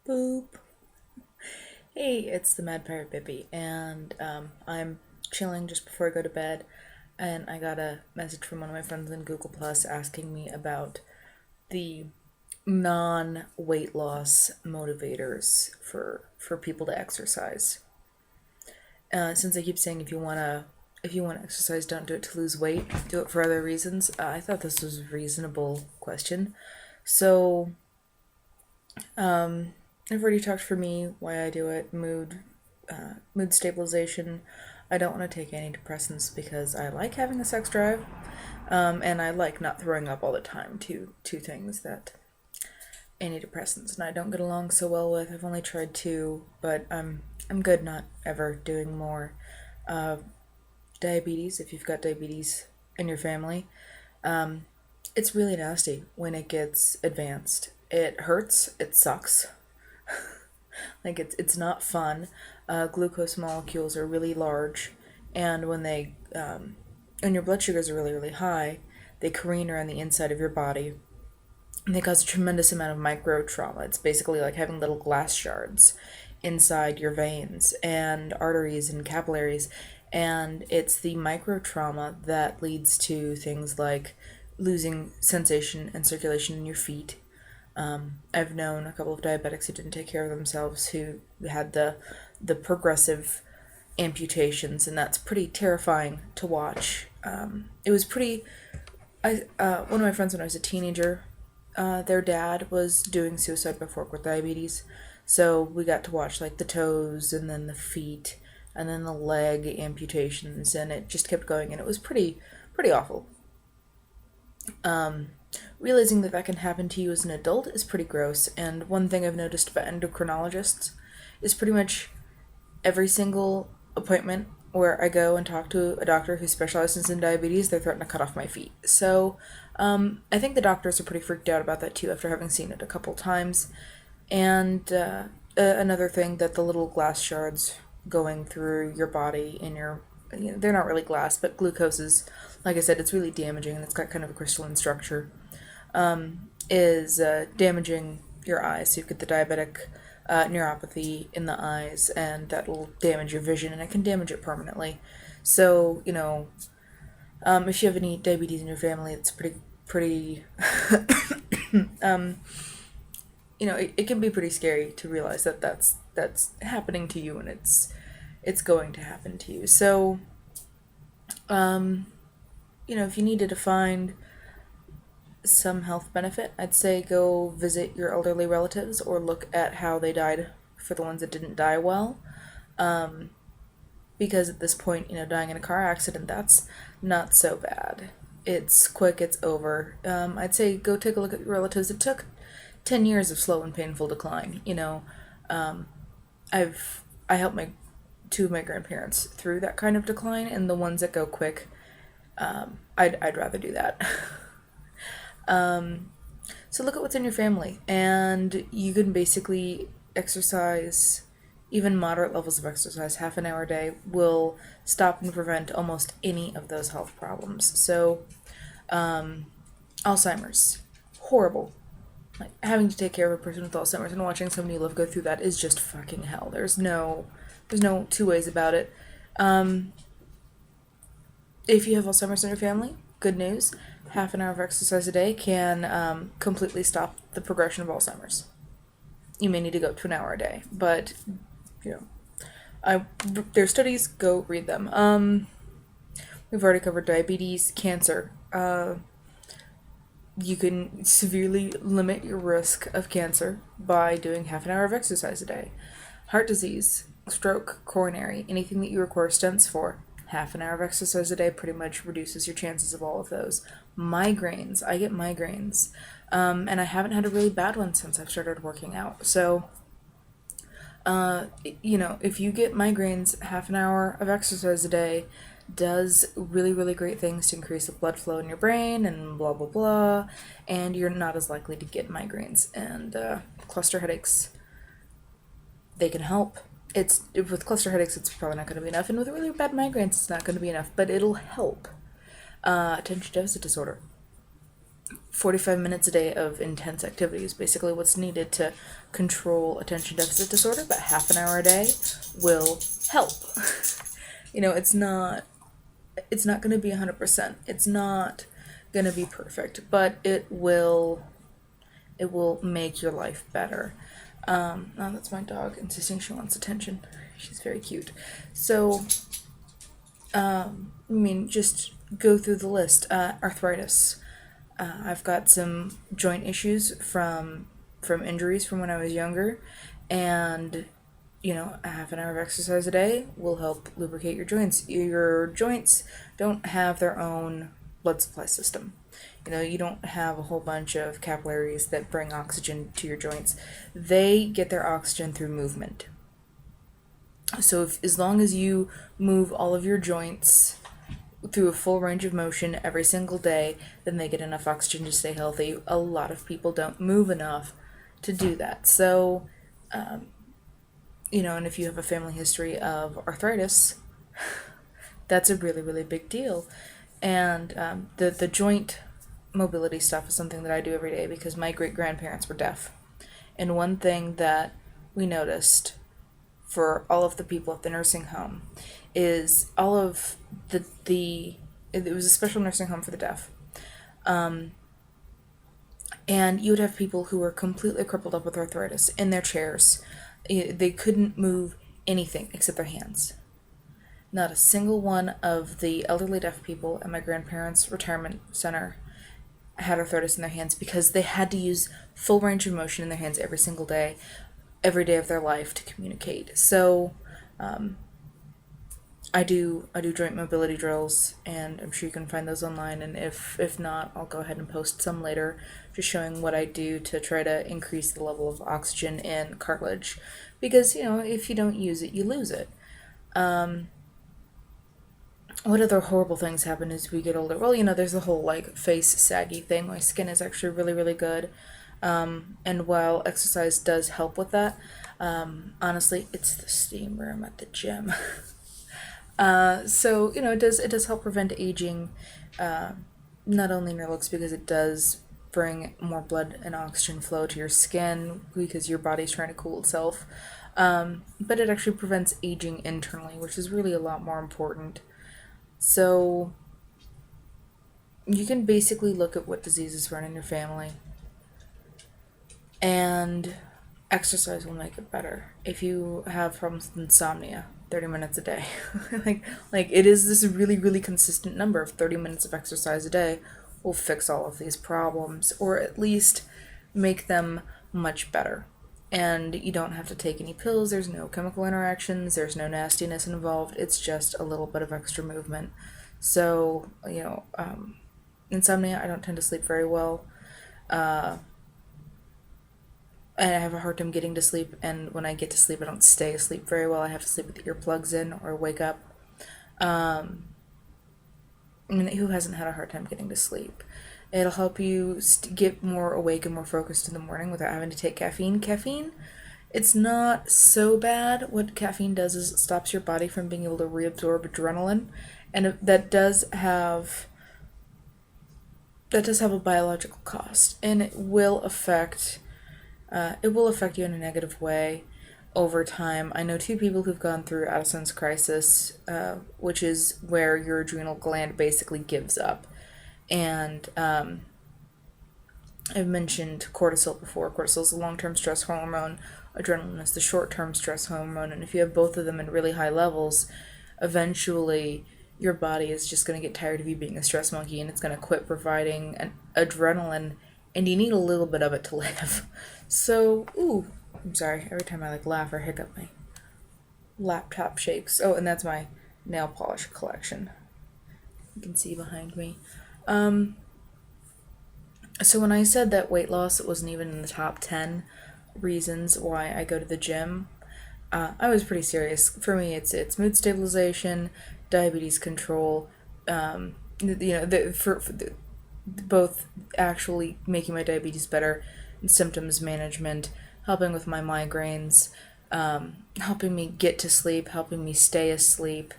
Boop. Hey, it's the Mad Pirate Bippy, and I'm chilling just before I go to bed, and I got a message from one of my friends in Google Plus asking me about the non-weight loss motivators for people to exercise. Since I keep saying if you want to exercise, don't do it to lose weight. Do it for other reasons. I thought this was a reasonable question. So I've already talked for me why I do it. Mood stabilization. I don't want to take antidepressants because I like having a sex drive, and I like not throwing up all the time. Two things that antidepressants and I don't get along so well with. I've only tried two, but I'm good not ever doing more. Uh, Diabetes. If you've got diabetes in your family, it's really nasty when it gets advanced. It hurts. It sucks. Like it's not fun. Glucose molecules are really large, and when your blood sugars are really high, they careen around the inside of your body, and they cause a tremendous amount of micro trauma. It's basically like having little glass shards inside your veins and arteries and capillaries, and it's the micro trauma that leads to things like losing sensation and circulation in your feet. I've known a couple of diabetics who didn't take care of themselves who had the progressive amputations, and that's pretty terrifying to watch. It was pretty. One of my friends when I was a teenager, their dad was doing suicide by fork with diabetes, so we got to watch like the toes and then the feet and then the leg amputations, and it just kept going, and it was pretty awful. Realizing that can happen to you as an adult is pretty gross, and one thing I've noticed about endocrinologists is pretty much every single appointment where I go and talk to a doctor who specializes in diabetes, they threaten to cut off my feet. So, I think the doctors are pretty freaked out about that too after having seen it a couple times. And another thing that the little glass shards going through your body in your they're not really glass, but glucose is, like I said, it's really damaging, and it's got kind of a crystalline structure. Is damaging your eyes. So you've got the diabetic neuropathy in the eyes, and that'll damage your vision, and it can damage it permanently. So if you have any diabetes in your family, it's pretty. um, it can be pretty scary to realize that that's happening to you, and it's going to happen to you. So, if you needed to find some health benefit, I'd say go visit your elderly relatives or look at how they died for the ones that didn't die well. Because at this point, dying in a car accident, that's not so bad. It's quick, it's over. I'd say go take a look at your relatives. It took 10 years of slow and painful decline. I helped my two of my grandparents through that kind of decline, and the ones that go quick, I'd rather do that. So look at what's in your family, and you can basically exercise. Even moderate levels of exercise, half an hour a day, will stop and prevent almost any of those health problems. So, Alzheimer's, horrible. Like, having to take care of a person with Alzheimer's and watching somebody you love go through that is just fucking hell. There's no two ways about it. If you have Alzheimer's in your family, good news. Half an hour of exercise a day can completely stop the progression of Alzheimer's. You may need to go up to an hour a day, but their studies, go read them. We've already covered diabetes, cancer. You can severely limit your risk of cancer by doing half an hour of exercise a day. Heart disease, stroke, coronary, anything that you require stents for, half an hour of exercise a day pretty much reduces your chances of all of those. Migraines, I get migraines, and I haven't had a really bad one since I've started working out. So, if you get migraines, half an hour of exercise a day does really great things to increase the blood flow in your brain and blah blah blah, and you're not as likely to get migraines. And cluster headaches, they can help. With cluster headaches, it's probably not going to be enough, and with really bad migraines, it's not going to be enough, but it'll help. Attention deficit disorder. 45 minutes a day of intense activity is basically what's needed to control attention deficit disorder, but half an hour a day will help. It's not going to be 100%. It's not going to be perfect, but it will make your life better. Oh, that's my dog insisting she wants attention. She's very cute. So, just go through the list. Arthritis. I've got some joint issues from injuries from when I was younger, and a half an hour of exercise a day will help lubricate your joints. Your joints don't have their own blood supply system. You don't have a whole bunch of capillaries that bring oxygen to your joints. They get their oxygen through movement. So as long as you move all of your joints through a full range of motion every single day, then they get enough oxygen to stay healthy. A lot of people don't move enough to do that. So, and if you have a family history of arthritis, that's a really, really big deal. And the joint mobility stuff is something that I do every day because my great-grandparents were deaf. And one thing that we noticed for all of the people at the nursing home is all of it was a special nursing home for the deaf. And you would have people who were completely crippled up with arthritis in their chairs. They couldn't move anything except their hands. Not a single one of the elderly deaf people at my grandparents' retirement center had arthritis in their hands because they had to use full range of motion in their hands every single day, every day of their life to communicate. So, I do joint mobility drills, and I'm sure you can find those online, and if not, I'll go ahead and post some later, just showing what I do to try to increase the level of oxygen in cartilage, because, if you don't use it, you lose it. What other horrible things happen as we get older? Well, there's the whole, face saggy thing. My skin is actually really, really good. And while exercise does help with that, honestly, it's the steam room at the gym. So, it does help prevent aging, not only in your looks, because it does bring more blood and oxygen flow to your skin, because your body's trying to cool itself, but it actually prevents aging internally, which is really a lot more important. So, you can basically look at what diseases run in your family, and exercise will make it better. If you have problems with insomnia, 30 minutes a day. It is this really, really consistent number of 30 minutes of exercise a day will fix all of these problems, or at least make them much better. And you don't have to take any pills, there's no chemical interactions, there's no nastiness involved, it's just a little bit of extra movement. So, insomnia, I don't tend to sleep very well. And I have a hard time getting to sleep, and when I get to sleep, I don't stay asleep very well. I have to sleep with the earplugs in or wake up. Who hasn't had a hard time getting to sleep? It'll help you get more awake and more focused in the morning without having to take caffeine. Caffeine, it's not so bad. What caffeine does is it stops your body from being able to reabsorb adrenaline, and that does have a biological cost, and it will affect you in a negative way over time. I know two people who've gone through Addison's crisis, which is where your adrenal gland basically gives up. And I've mentioned cortisol before. Cortisol is the long-term stress hormone. Adrenaline is the short-term stress hormone. And if you have both of them in really high levels, eventually your body is just going to get tired of you being a stress monkey, and it's going to quit providing an adrenaline, and you need a little bit of it to live. So, I'm sorry, every time I laugh or hiccup, my laptop shakes. Oh, and that's my nail polish collection. You can see behind me. So when I said that weight loss wasn't even in the top 10 reasons why I go to the gym, I was pretty serious. For me, it's mood stabilization, diabetes control, both actually making my diabetes better, and symptoms management, helping with my migraines, helping me get to sleep, helping me stay asleep,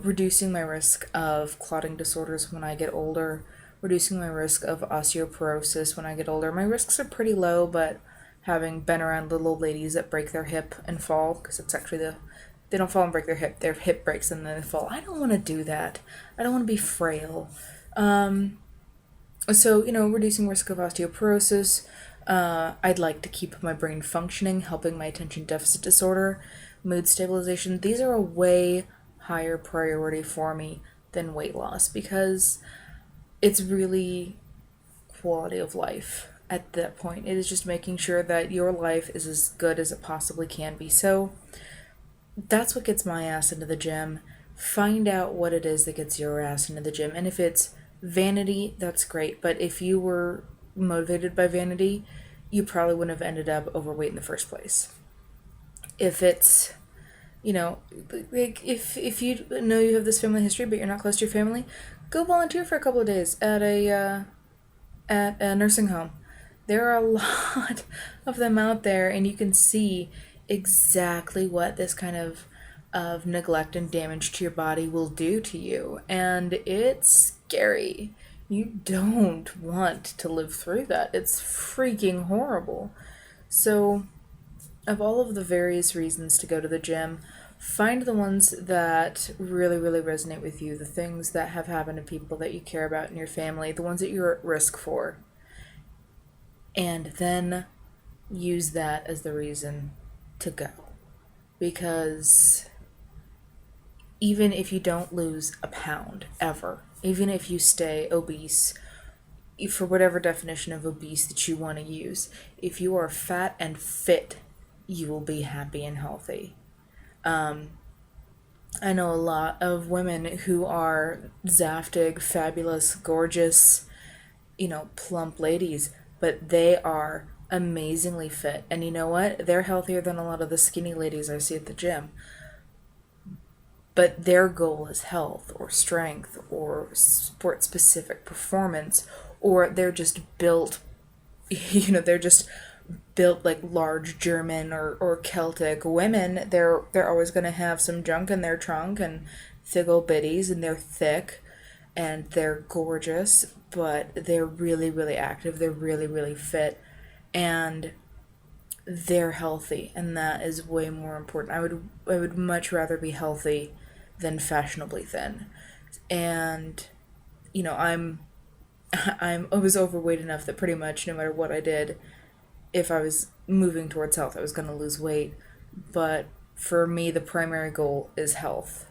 reducing my risk of clotting disorders when I get older, reducing my risk of osteoporosis when I get older. My risks are pretty low, but having been around little old ladies that break their hip and fall, because it's actually they don't fall and break their hip breaks and then they fall. I don't want to do that. I don't want to be frail. So, reducing risk of osteoporosis. I'd like to keep my brain functioning, helping my attention deficit disorder, mood stabilization. These are a way higher priority for me than weight loss because it's really quality of life at that point. It is just making sure that your life is as good as it possibly can be. So that's what gets my ass into the gym. Find out what it is that gets your ass into the gym. And if it's vanity, that's great. But if you were motivated by vanity, you probably wouldn't have ended up overweight in the first place. If it's, like if you know you have this family history but you're not close to your family, go volunteer for a couple of days at a nursing home. There are a lot of them out there, and you can see exactly what this kind of neglect and damage to your body will do to you. And it's scary. You don't want to live through that. It's freaking horrible. So, of all of the various reasons to go to the gym, find the ones that really, really resonate with you, the things that have happened to people that you care about in your family, the ones that you're at risk for, and then use that as the reason to go. Because even if you don't lose a pound ever, even if you stay obese, for whatever definition of obese that you want to use, if you are fat and fit, you will be happy and healthy. I know a lot of women who are zaftig, fabulous, gorgeous, plump ladies, but they are amazingly fit. And you know what? They're healthier than a lot of the skinny ladies I see at the gym. But their goal is health or strength or sport-specific performance, or they're just built, they're just built like large German or Celtic women. They're always going to have some junk in their trunk and thick old bitties, and they're thick and they're gorgeous, but they're really, really active. They're really, really fit, and they're healthy, and that is way more important. I would much rather be healthy than fashionably thin. And I was overweight enough that pretty much no matter what I did, if I was moving towards health, I was going to lose weight. But for me, the primary goal is health.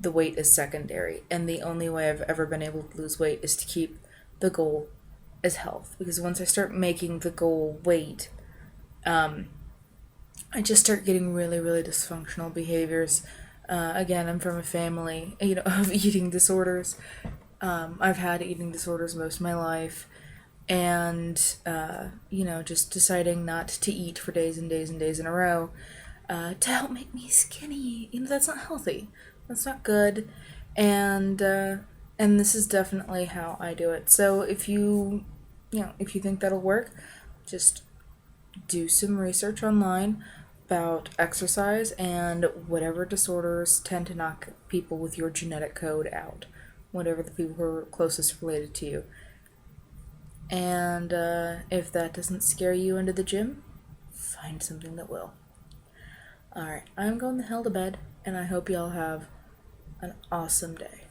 The weight is secondary. And the only way I've ever been able to lose weight is to keep the goal as health. Because once I start making the goal weight, I just start getting really, really dysfunctional behaviors. Again, I'm from a family, of eating disorders. I've had eating disorders most of my life. And, just deciding not to eat for days and days and days in a row to help make me skinny. That's not healthy. That's not good. And this is definitely how I do it. So if you think that'll work, just do some research online about exercise and whatever disorders tend to knock people with your genetic code out, whatever the people who are closest related to you. And if that doesn't scare you into the gym, find something that will. Alright, I'm going the hell to bed, and I hope y'all have an awesome day.